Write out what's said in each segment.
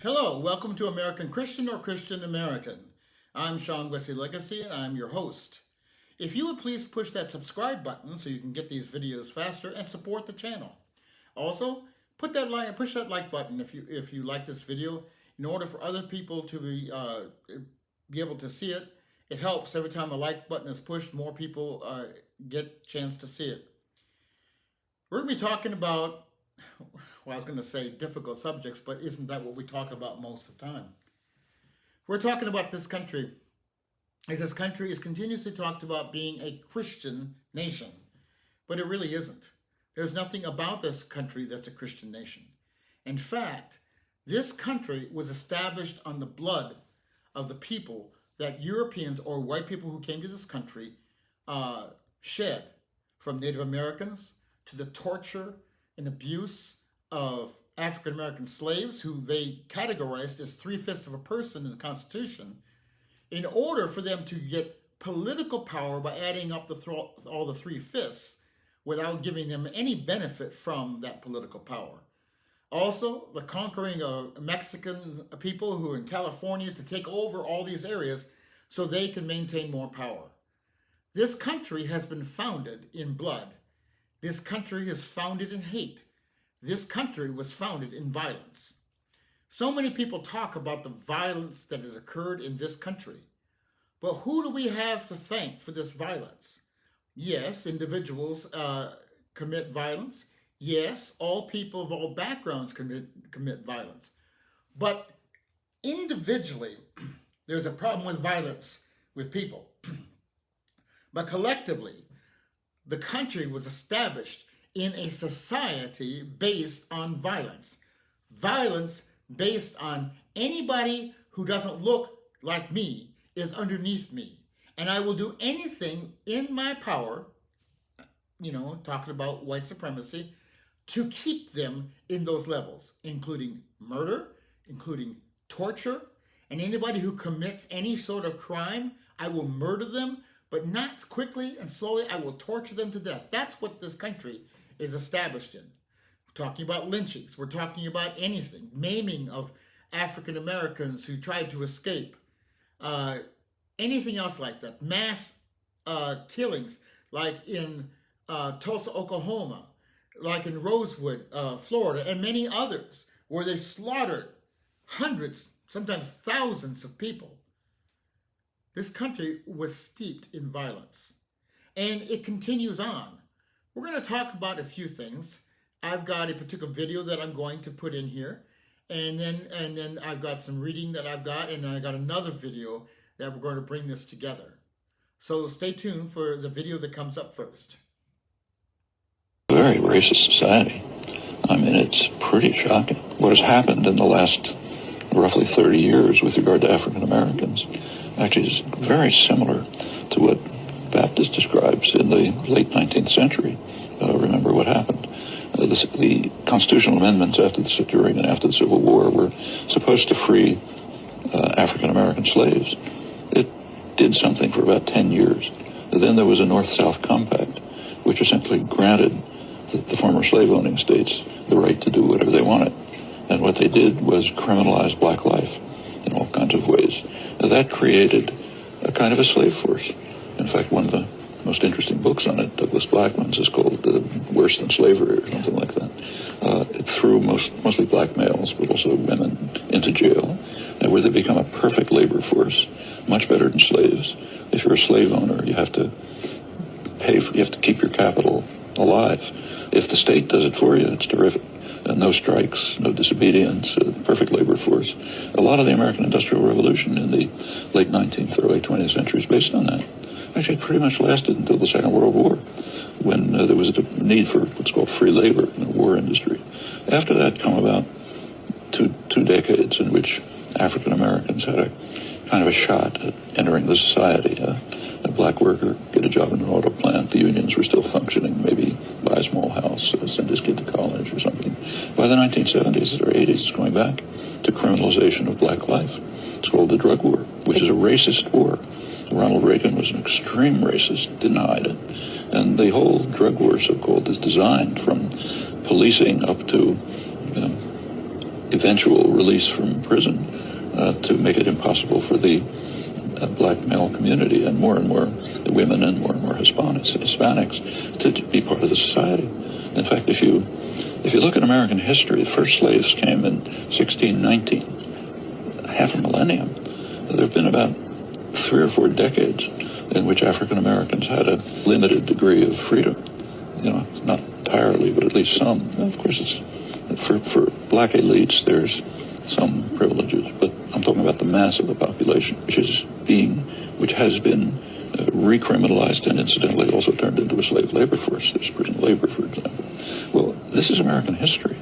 Hello, welcome to American Christian or Christian American. I'm Sean Wesley Legacy and I'm your host. If you would please push that subscribe button so you can get these videos faster and support the channel. Also, push that like button if you like this video in order for other people to be able to see it. It helps every time a like button is pushed, more people get a chance to see it. We're going to be talking about, well, I was going to say difficult subjects, but isn't that what we talk about most of the time? We're talking about this country, as this country is continuously talked about being a Christian nation, but it really isn't. There's nothing about this country that's a Christian nation. In fact, this country was established on the blood of the people that Europeans or white people who came to this country shed, from Native Americans to the torture and abuse of African American slaves, who they categorized as 3/5 of a person in the Constitution, in order for them to get political power by adding up all the 3/5 without giving them any benefit from that political power. Also, the conquering of Mexican people who are in California to take over all these areas so they can maintain more power. This country has been founded in blood. This country is founded in hate. This country was founded in violence. So many people talk about the violence that has occurred in this country. But who do we have to thank for this violence? Yes, individuals commit violence. Yes, all people of all backgrounds commit violence. But individually, there's a problem with violence with people. But collectively, the country was established in a society based on violence. Violence based on anybody who doesn't look like me is underneath me. And I will do anything in my power, talking about white supremacy, to keep them in those levels, including murder, including torture, and anybody who commits any sort of crime, I will murder them, but not quickly and slowly. I will torture them to death. That's what this country is established in. We're talking about lynchings. We're talking about anything. Maiming of African Americans who tried to escape. Anything else like that. Mass killings like in Tulsa, Oklahoma, like in Rosewood, Florida, and many others, where they slaughtered hundreds, sometimes thousands of people. This country was steeped in violence, and it continues on. We're going to talk about a few things. I've got a particular video that I'm going to put in here, and then I've got some reading that I've got, and then I got another video that we're going to bring this together. So stay tuned for the video that comes up first. Very racist society. I mean, it's pretty shocking what has happened in the last roughly 30 years with regard to African Americans. Actually, is very similar to what Baptist describes in the late 19th century. Remember what happened. The constitutional amendments during and after the Civil War were supposed to free African American slaves. It did something for about 10 years. Then there was a North-South Compact, which essentially granted the former slave-owning states the right to do whatever they wanted. And what they did was criminalize black life in all kinds of ways. Now, that created a kind of a slave force. In fact, one of the most interesting books on it, Douglas Blackman's, is called Worse Than Slavery or something like that. It threw mostly black males, but also women, into jail, where they become a perfect labor force, much better than slaves. If you're a slave owner, you have to keep your capital alive. If the state does it for you, it's terrific. No strikes, no disobedience, perfect labor force. A lot of the American Industrial Revolution in the late 19th, early 20th century is based on that. Actually, it pretty much lasted until the Second World War, when there was a need for what's called free labor in the war industry. After that come about two decades in which African Americans had a kind of a shot at entering the society. A black worker get a job in an auto plant. The unions were still functioning, maybe buy a small house, send his kid to college or something. By the 1970s or 80s, it's going back to criminalization of black life. It's called the drug war, which is a racist war. Ronald Reagan was an extreme racist, denied it. And the whole drug war, so-called, is designed from policing up to eventual release from prison to make it impossible for the black male community and more women and more Hispanics to be part of the society. In fact, if you look at American history, the first slaves came in 1619, half a millennium. There have been about 3 or 4 decades in which African Americans had a limited degree of freedom. Not entirely, but at least some. And of course, it's for black elites, there's some privileges, but I'm talking about the mass of the population, which has been recriminalized and incidentally also turned into a slave labor force. There's prison labor, for example. Well, this is American history.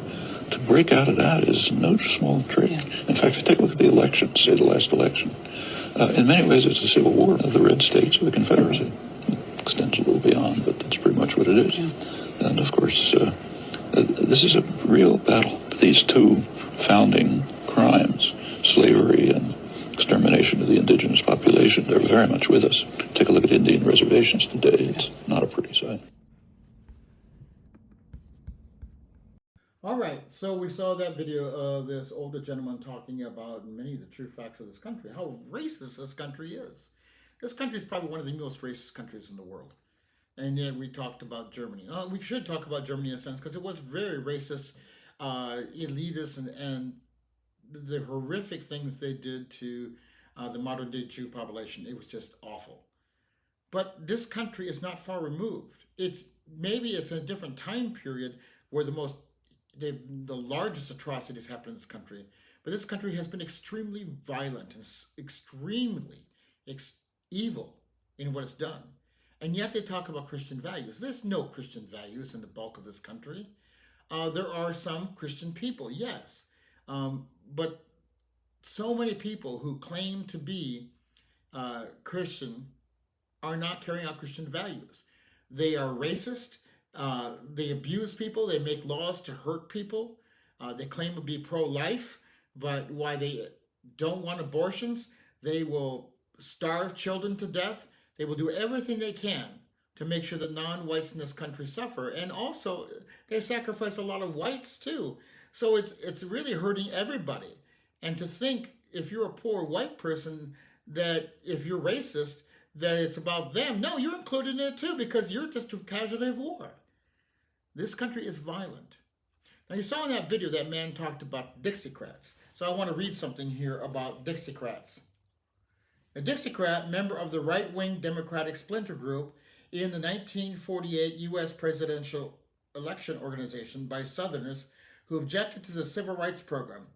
To break out of that is no small trick. In fact, if you take a look at the election, say the last election, in many ways it's a civil war of the red states of the Confederacy. It extends a little beyond, but that's pretty much what it is. And of course, this is a real battle. These 2 founding crimes, slavery and extermination of the indigenous population, they're very much with us. Take a look at Indian reservations today. It's not a pretty sight. All right, so we saw that video of this older gentleman talking about many of the true facts of this country, how racist this country is. This country is probably one of the most racist countries in the world. And yet we talked about Germany. We should talk about Germany in a sense because it was very racist, elitist, and the horrific things they did to the modern day Jew population. It was just awful. But this country is not far removed. Maybe it's in a different time period where the largest atrocities happen in this country. But this country has been extremely violent and extremely evil in what it's done. And yet they talk about Christian values. There's no Christian values in the bulk of this country. There are some Christian people, yes. But so many people who claim to be Christian are not carrying out Christian values. They are racist. They abuse people. They make laws to hurt people. They claim to be pro-life, but why they don't want abortions, they will starve children to death. They will do everything they can to make sure that non-whites in this country suffer. And also, they sacrifice a lot of whites too. So it's really hurting everybody. And to think, if you're a poor white person, that if you're racist, that it's about them. No, you're included in it too, because you're just a casualty of war. This country is violent. Now, you saw in that video that man talked about Dixiecrats. So I want to read something here about Dixiecrats. A Dixiecrat, member of the right-wing Democratic splinter group in the 1948 U.S. presidential election organization by Southerners who objected to the civil rights program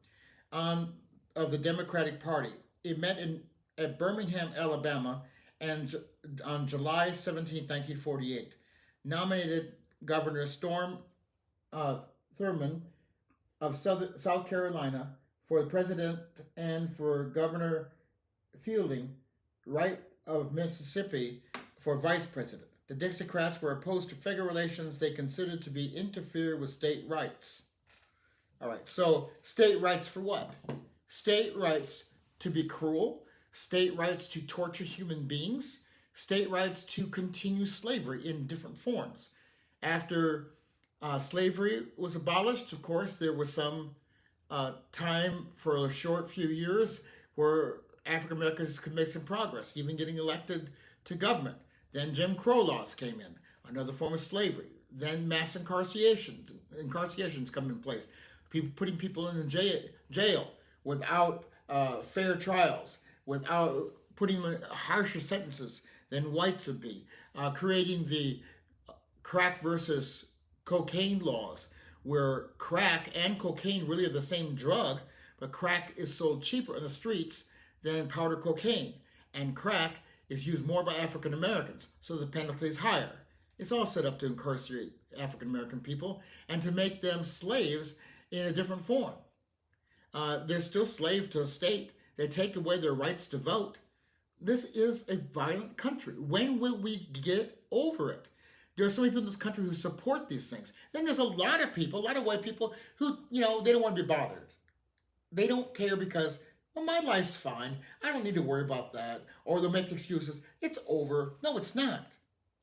of the Democratic Party. It met at Birmingham, Alabama, and on July 17, 1948, nominated Governor Storm Thurmond of South Carolina for the president and for Governor Fielding, Wright of Mississippi, for vice president. The Dixiecrats were opposed to federal relations they considered to be interfere with state rights. All right, so state rights for what? State rights to be cruel, state rights to torture human beings, state rights to continue slavery in different forms. After slavery was abolished, of course, there was some time for a short few years where African Americans could make some progress, even getting elected to government. Then Jim Crow laws came in, another form of slavery. Then mass incarcerations come in place. Putting people in jail without fair trials, without putting them in harsher sentences than whites would be. Creating the crack versus cocaine laws, where crack and cocaine really are the same drug, but crack is sold cheaper in the streets than powder cocaine. And crack is used more by African Americans, so the penalty is higher. It's all set up to incarcerate African American people and to make them slaves in a different form. They're still slaves to the state. They take away their rights to vote. This is a violent country. When will we get over it? There are so many people in this country who support these things. Then there's a lot of people, a lot of white people who, they don't want to be bothered. They don't care because, well, my life's fine. I don't need to worry about that. Or they'll make excuses. It's over. No, it's not.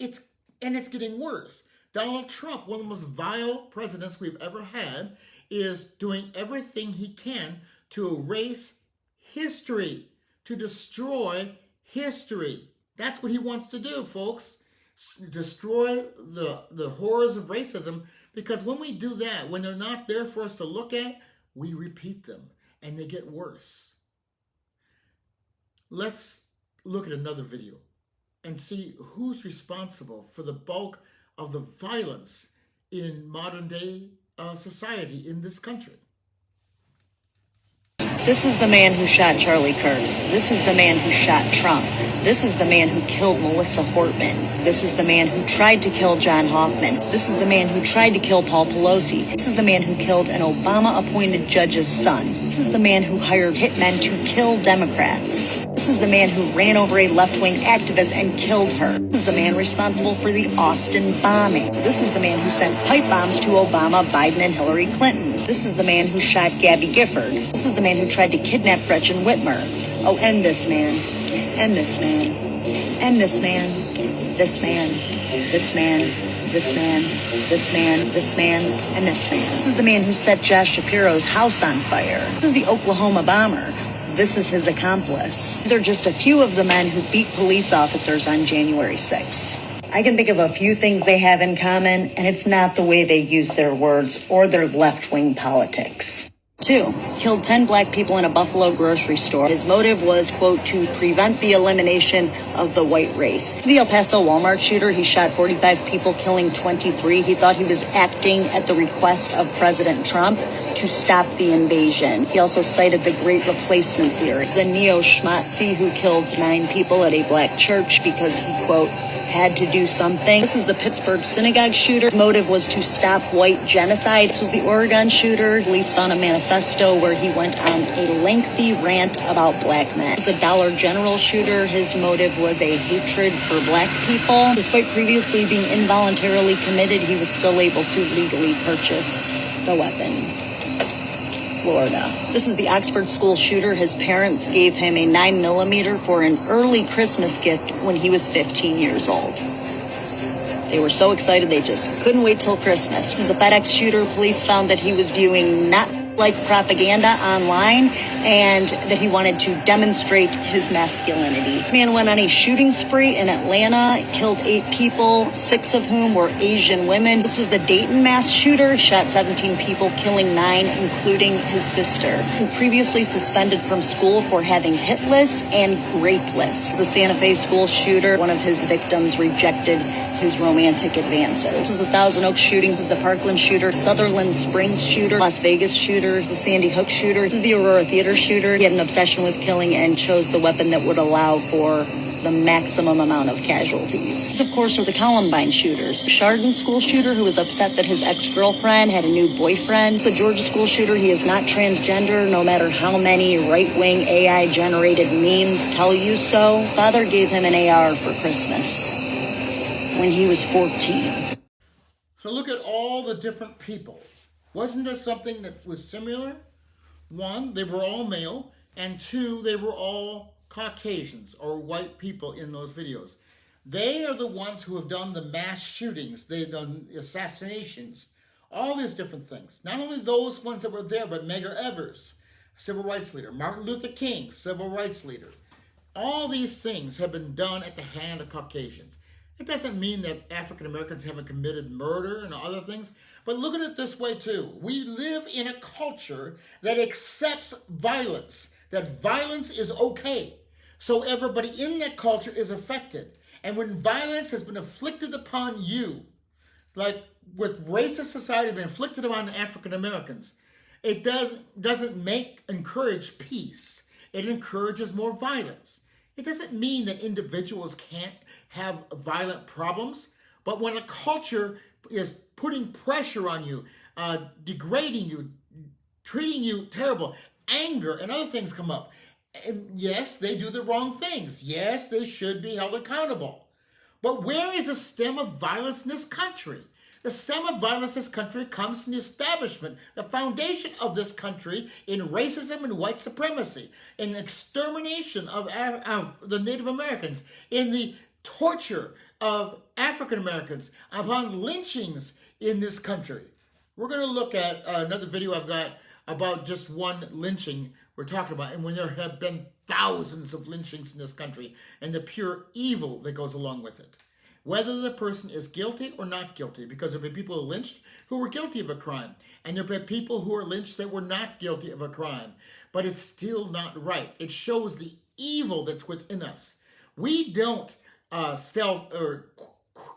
And it's getting worse. Donald Trump, one of the most vile presidents we've ever had, is doing everything he can to erase history, to destroy history. That's what he wants to do, folks. Destroy the horrors of racism, because when we do that, when they're not there for us to look at, we repeat them and they get worse. Let's look at another video and see who's responsible for the bulk of the violence in modern day society in this country. This is the man who shot Charlie Kirk. This is the man who shot Trump. This is the man who killed Melissa Hortman. This is the man who tried to kill John Hoffman. This is the man who tried to kill Paul Pelosi. This is the man who killed an Obama-appointed judge's son. This is the man who hired hitmen to kill Democrats. This is the man who ran over a left-wing activist and killed her. This is the man responsible for the Austin bombing. This is the man who sent pipe bombs to Obama, Biden, and Hillary Clinton. This is the man who shot Gabby Gifford. This is the man who tried to kidnap Gretchen Whitmer. Oh, and this man, and this man, and this man, this man, this man, this man, this man, this man, and this man. This is the man who set Josh Shapiro's house on fire. This is the Oklahoma bomber. This is his accomplice. These are just a few of the men who beat police officers on January 6th. I can think of a few things they have in common, and it's not the way they use their words or their left-wing politics. 2, killed 10 black people in a Buffalo grocery store. His motive was, quote, to prevent the elimination of the white race. The El Paso Walmart shooter, he shot 45 people, killing 23. He thought he was acting at the request of President Trump to stop the invasion. He also cited the Great Replacement theory. The neo-Schmatzi who killed 9 people at a black church because he, quote, had to do something. This is the Pittsburgh synagogue shooter. His motive was to stop white genocide. This was the Oregon shooter. Police found a manifesto where he went on a lengthy rant about black men. The Dollar General shooter, his motive was a hatred for black people. Despite previously being involuntarily committed, he was still able to legally purchase the weapon. Florida. This is the Oxford school shooter. His parents gave him a 9mm for an early Christmas gift when he was 15 years old. They were so excited they just couldn't wait till Christmas. This is the FedEx shooter. Police found that he was viewing not like propaganda online and that he wanted to demonstrate his masculinity. The man went on a shooting spree in Atlanta, killed 8 people, 6 of whom were Asian women. This was the Dayton mass shooter, shot 17 people, killing 9, including his sister. He previously suspended from school for having hit lists and rape lists. The Santa Fe school shooter, one of his victims rejected his romantic advances. This was the Thousand Oaks shooting. This is the Parkland shooter, Sutherland Springs shooter, Las Vegas shooter, the Sandy Hook shooter. This is the Aurora Theater shooter. He had an obsession with killing and chose the weapon that would allow for the maximum amount of casualties. These, of course, are the Columbine shooters. The Chardon school shooter, who was upset that his ex-girlfriend had a new boyfriend. The Georgia school shooter, he is not transgender, no matter how many right-wing AI-generated memes tell you so. Father gave him an AR for Christmas when he was 14. So look at all the different people. Wasn't there something that was similar? 1, they were all male, and 2, they were all Caucasians or white people in those videos. They are the ones who have done the mass shootings, they've done assassinations, all these different things. Not only those ones that were there, but Medgar Evers, civil rights leader, Martin Luther King, civil rights leader. All these things have been done at the hand of Caucasians. It doesn't mean that African Americans haven't committed murder and other things, but look at it this way too. We live in a culture that accepts violence, that violence is okay. So everybody in that culture is affected. And when violence has been inflicted upon you, like with racist society been inflicted upon African Americans, it doesn't encourage peace. It encourages more violence. It doesn't mean that individuals can't have violent problems, but when a culture is putting pressure on you, degrading you, treating you terrible, anger and other things come up. And yes, they do the wrong things. Yes, they should be held accountable. But where is the stem of violence in this country? The stem of violence in this country comes from the establishment, the foundation of this country in racism and white supremacy, in extermination of the Native Americans, in the torture of African Americans, upon lynchings in this country. We're going to look at another video I've got about just one lynching we're talking about, and when there have been thousands of lynchings in this country and the pure evil that goes along with it. Whether the person is guilty or not guilty, because there have been people who lynched who were guilty of a crime, and there have been people who are lynched that were not guilty of a crime, but it's still not right. It shows the evil that's within us. We don't stealth or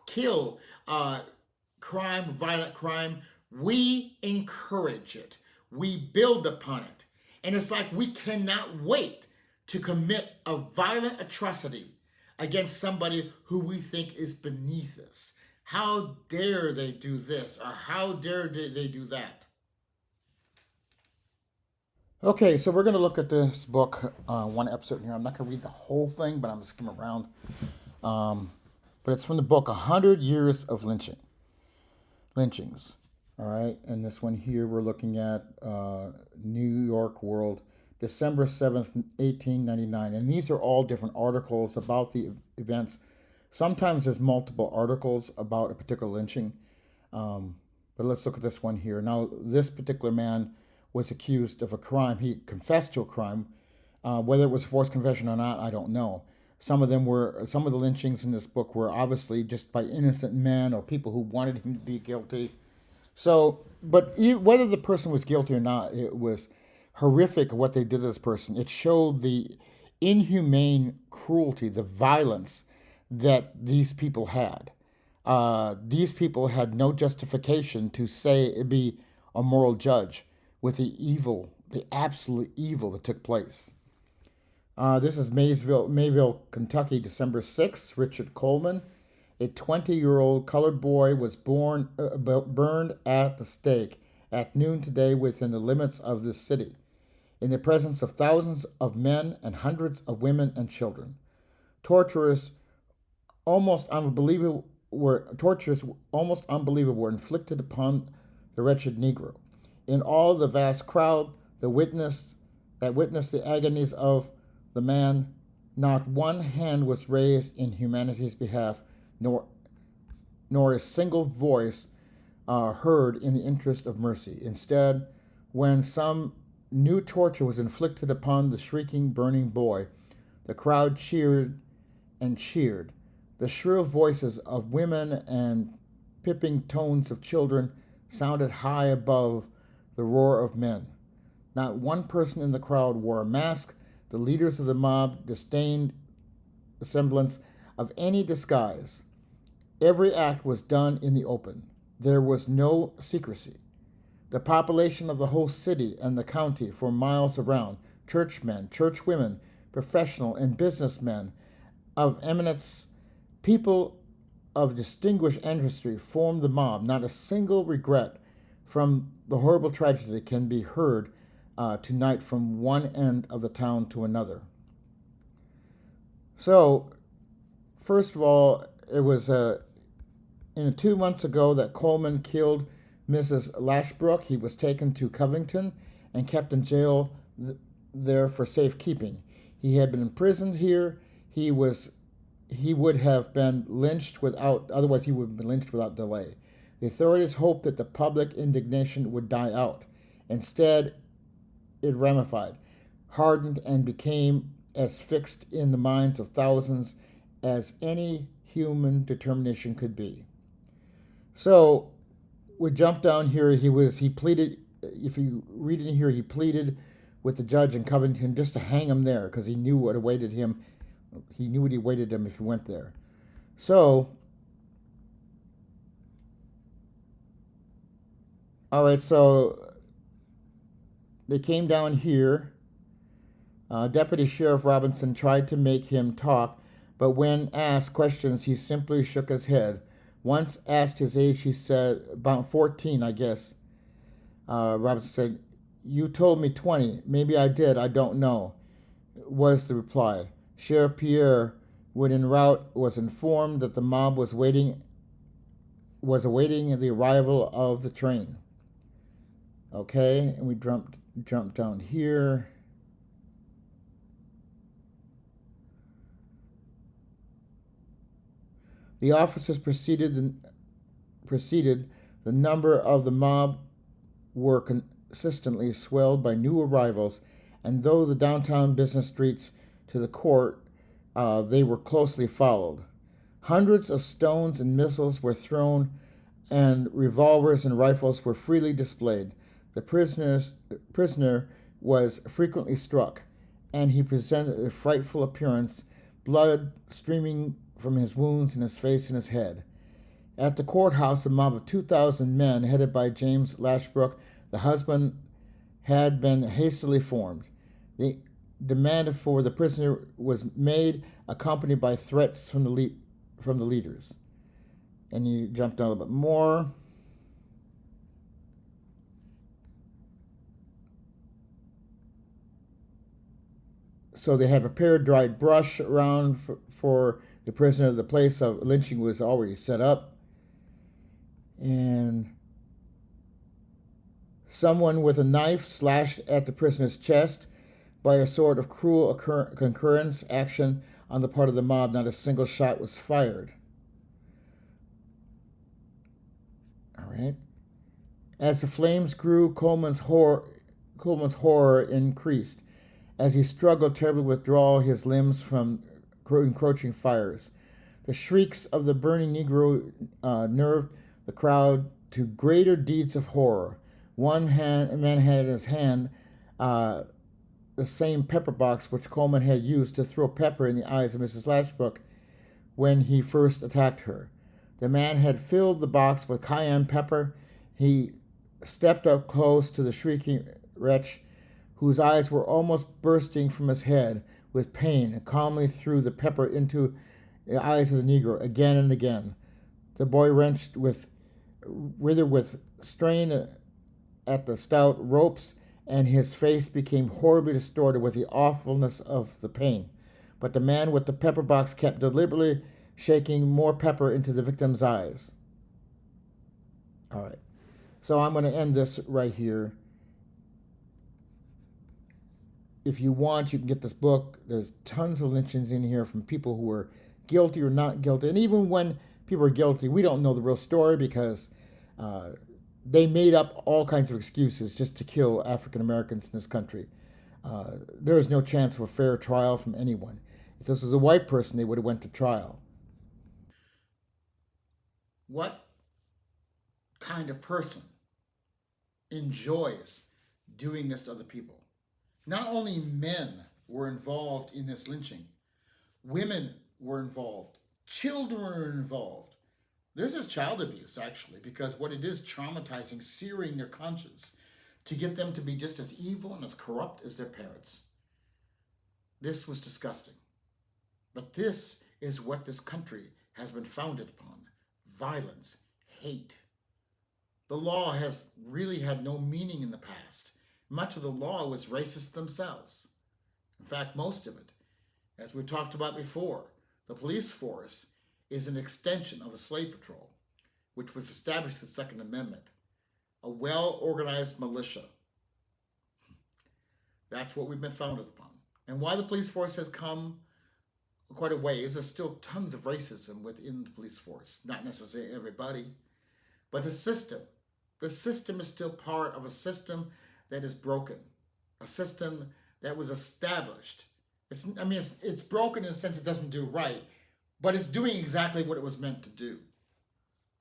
kill crime, violent crime. We encourage it. We build upon it. And it's like we cannot wait to commit a violent atrocity against somebody who we think is beneath us. How dare they do this, or how dare they do that? Okay, so we're going to look at this book, one episode here. I'm not going to read the whole thing, but I'm going to skim around. But it's from the book, 100 Years of Lynchings. All right, and this one here we're looking at New York World, December 7th, 1899. And these are all different articles about the events. Sometimes there's multiple articles about a particular lynching. But let's look at this one here. Now, this particular man was accused of a crime. He confessed to a crime. Whether it was a forced confession or not, I don't know. Some of the lynchings in this book were obviously just by innocent men or people who wanted him to be guilty. So, but whether the person was guilty or not, it was horrific what they did to this person. It showed the inhumane cruelty, the violence that these people had. These people had no justification to say it be a moral judge with the evil, the absolute evil that took place. This is Mayville, Kentucky, December 6th. Richard Coleman, a 20-year-old colored boy, was burned at the stake at noon today within the limits of this city, in the presence of thousands of men and hundreds of women and children. Tortures almost unbelievable were inflicted upon the wretched Negro. In all the vast crowd that witnessed the agonies of the man, not one hand was raised in humanity's behalf, nor a single voice heard in the interest of mercy. Instead, when some new torture was inflicted upon the shrieking, burning boy, the crowd cheered and cheered. The shrill voices of women and piping tones of children sounded high above the roar of men. Not one person in the crowd wore a mask. The leaders of the mob disdained the semblance of any disguise. Every act was done in the open. There was no secrecy. The population of the whole city and the county for miles around, churchmen, churchwomen, professional and businessmen of eminence, people of distinguished industry formed the mob. Not a single regret from the horrible tragedy can be heard tonight from one end of the town to another. So, first of all, it was 2 months ago that Coleman killed Mrs. Lashbrook. He was taken to Covington and kept in jail there for safekeeping. He had been imprisoned here. He would have been lynched without delay. The authorities hoped that the public indignation would die out. Instead, it ramified, hardened, and became as fixed in the minds of thousands as any human determination could be. So, we jump down here. He pleaded, if you read in here, he pleaded with the judge in Covington just to hang him there because he knew what awaited him. He knew what awaited him if he went there. So, all right, so they came down here. Deputy Sheriff Robinson tried to make him talk, but when asked questions, he simply shook his head. Once asked his age, he said, about 14, I guess. Robinson said, "You told me 20. Maybe I did. I don't know," was the reply. Sheriff Pierre, when en route, was informed that the mob was awaiting the arrival of the train. Okay, and we jump down here. The officers proceeded. The number of the mob were consistently swelled by new arrivals, and though the downtown business streets to the court, they were closely followed. Hundreds of stones and missiles were thrown, and revolvers and rifles were freely displayed. The prisoner was frequently struck, and he presented a frightful appearance, blood streaming from his wounds in his face and his head. At the courthouse, a mob of 2,000 men, headed by James Lashbrook, the husband, had been hastily formed. The demand for the prisoner was made, accompanied by threats from the leaders. And you jump down a little bit more. So they had prepared dried brush around for the prisoner. The place of lynching was already set up. And someone with a knife slashed at the prisoner's chest. By a sort of cruel concurrence action on the part of the mob, not a single shot was fired. All right. As the flames grew, Coleman's horror increased. As he struggled terribly to withdraw his limbs from encroaching fires, the shrieks of the burning Negro nerved the crowd to greater deeds of horror. One man had in his hand the same pepper box which Coleman had used to throw pepper in the eyes of Mrs. Lashbrook when he first attacked her. The man had filled the box with cayenne pepper. He stepped up close to the shrieking wretch, whose eyes were almost bursting from his head with pain, and calmly threw the pepper into the eyes of the Negro again and again. The boy wrenched with strain at the stout ropes, and his face became horribly distorted with the awfulness of the pain. But the man with the pepper box kept deliberately shaking more pepper into the victim's eyes. All right. So I'm going to end this right here. If you want, you can get this book. There's tons of lynchings in here from people who were guilty or not guilty. And even when people are guilty, we don't know the real story because they made up all kinds of excuses just to kill African Americans in this country. There is no chance of a fair trial from anyone. If this was a white person, they would have went to trial. What kind of person enjoys doing this to other people? Not only men were involved in this lynching, women were involved, children were involved. This is child abuse, actually, because what it is, traumatizing, searing their conscience to get them to be just as evil and as corrupt as their parents. This was disgusting. But this is what this country has been founded upon: violence, hate. The law has really had no meaning in the past. Much of the law was racist themselves. In fact, most of it. As we talked about before, the police force is an extension of the slave patrol, which was established in the Second Amendment, a well-organized militia. That's what we've been founded upon. And why the police force has come quite a ways, there's still tons of racism within the police force. Not necessarily everybody, but the system is still part of a system that is broken, a system that was established. It's broken in the sense it doesn't do right, but it's doing exactly what it was meant to do.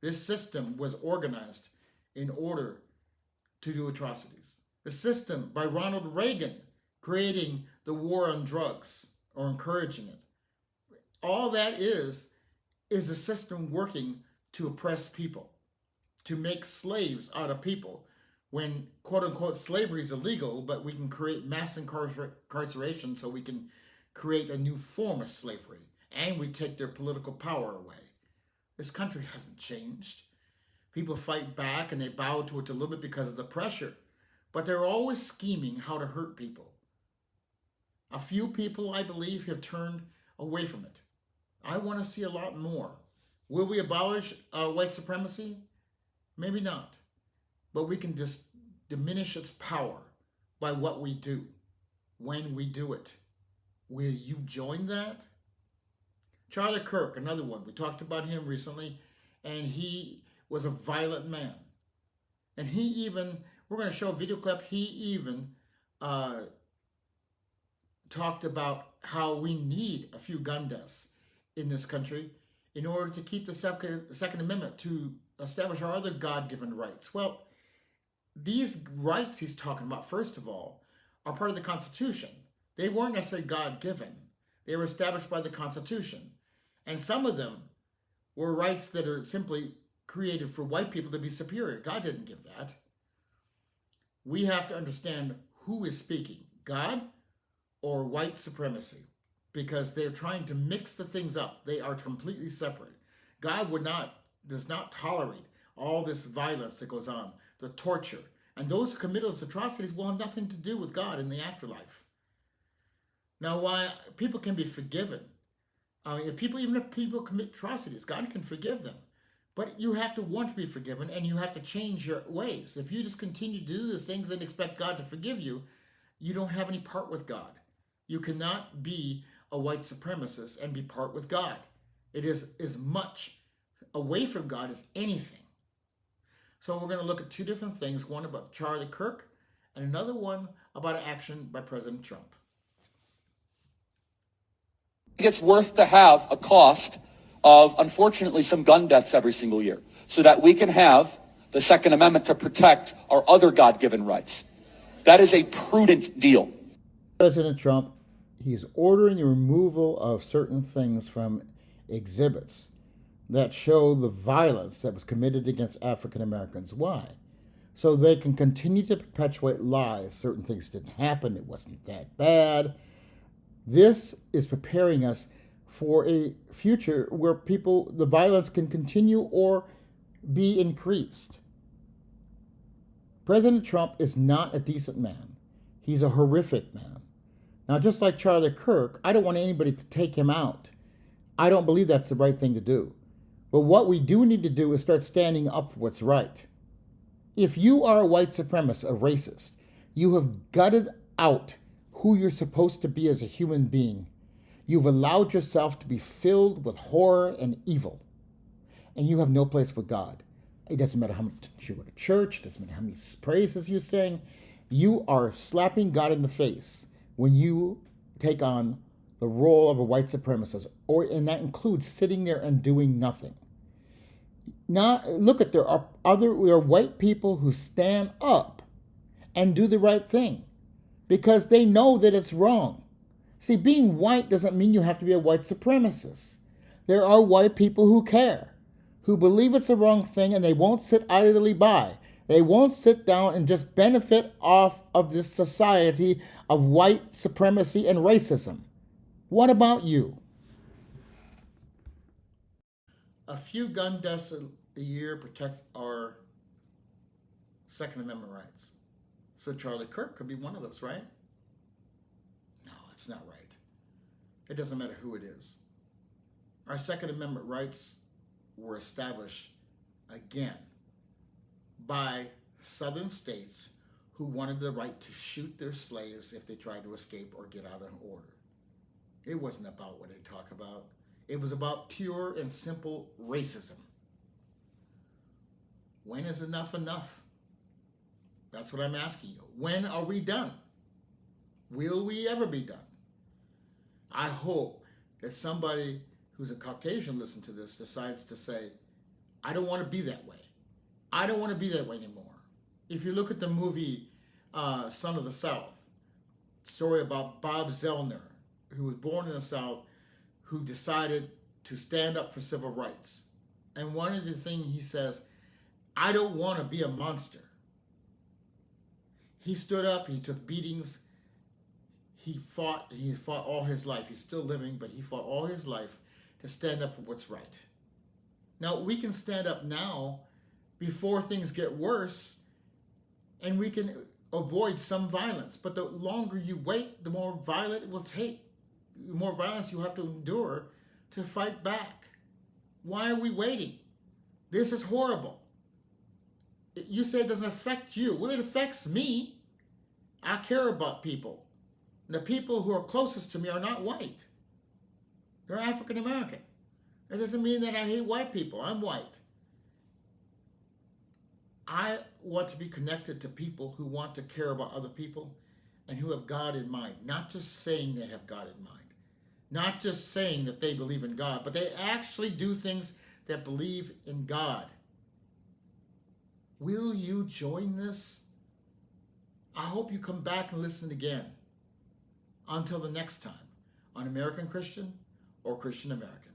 This system was organized in order to do atrocities. The system by Ronald Reagan creating the war on drugs or encouraging it. All that is a system working to oppress people, to make slaves out of people. When quote-unquote slavery is illegal, but we can create mass incarceration so we can create a new form of slavery, and we take their political power away. This country hasn't changed. People fight back and they bow to it a little bit because of the pressure, but they're always scheming how to hurt people. A few people, I believe, have turned away from it. I want to see a lot more. Will we abolish white supremacy? Maybe not. But we can just diminish its power by what we do, when we do it. Will you join that? Charlie Kirk, another one. We talked about him recently, and he was a violent man. And he even We're going to show a video clip. He even talked about how we need a few gun deaths in this country in order to keep the Second Amendment, to establish our other God-given rights. Well, these rights he's talking about, first of all, are part of the Constitution. They weren't necessarily God-given. They were established by the Constitution. And some of them were rights that are simply created for white people to be superior. God didn't give that. We have to understand who is speaking, God or white supremacy, because they're trying to mix the things up. They are completely separate. God does not tolerate all this violence that goes on, the torture. And those who commit those atrocities will have nothing to do with God in the afterlife. Now, why people can be forgiven, even if people commit atrocities, God can forgive them. But you have to want to be forgiven, and you have to change your ways. If you just continue to do those things and expect God to forgive you, you don't have any part with God. You cannot be a white supremacist and be part with God. It is as much away from God as anything. So we're going to look at two different things, one about Charlie Kirk and another one about action by President Trump. It's worth to have a cost of, unfortunately, some gun deaths every single year so that we can have the Second Amendment to protect our other God-given rights. That is a prudent deal. President Trump, he's ordering the removal of certain things from exhibits that show the violence that was committed against African Americans. Why? So they can continue to perpetuate lies. Certain things didn't happen. It wasn't that bad. This is preparing us for a future where the violence can continue or be increased. President Trump is not a decent man. He's a horrific man. Now, just like Charlie Kirk, I don't want anybody to take him out. I don't believe that's the right thing to do. But what we do need to do is start standing up for what's right. If you are a white supremacist, a racist, you have gutted out who you're supposed to be as a human being. You've allowed yourself to be filled with horror and evil. And you have no place with God. It doesn't matter how much you go to church. It doesn't matter how many praises you sing. You are slapping God in the face when you take on the role of a white supremacist, and that includes sitting there and doing nothing. Now, look, there are white people who stand up and do the right thing because they know that it's wrong. See, being white doesn't mean you have to be a white supremacist. There are white people who care, who believe it's the wrong thing, and they won't sit idly by. They won't sit down and just benefit off of this society of white supremacy and racism. What about you? A few gun deaths a year protect our Second Amendment rights. So Charlie Kirk could be one of those, right? No, it's not right. It doesn't matter who it is. Our Second Amendment rights were established again by southern states who wanted the right to shoot their slaves if they tried to escape or get out of order. It wasn't about what they talk about. It was about pure and simple racism. When is enough enough? That's what I'm asking you. When are we done? Will we ever be done? I hope that somebody who's a Caucasian listen to this decides to say, I don't want to be that way. I don't want to be that way anymore. If you look at the movie Son of the South, story about Bob Zellner, who was born in the South, who decided to stand up for civil rights. And one of the things he says, I don't want to be a monster. He stood up, he took beatings, he fought all his life. He's still living, but he fought all his life to stand up for what's right. Now, we can stand up now before things get worse, and we can avoid some violence. But the longer you wait, the more violent it will take. The more violence you have to endure to fight back. Why are we waiting? This is horrible. You say it doesn't affect you. Well, it affects me. I care about people. And the people who are closest to me are not white. They're African American. It doesn't mean that I hate white people. I'm white. I want to be connected to people who want to care about other people and who have God in mind, not just saying they have God in mind, not just saying that they believe in God, but they actually do things that believe in God. Will you join this? I hope you come back and listen again. Until the next time on American Christian or Christian American.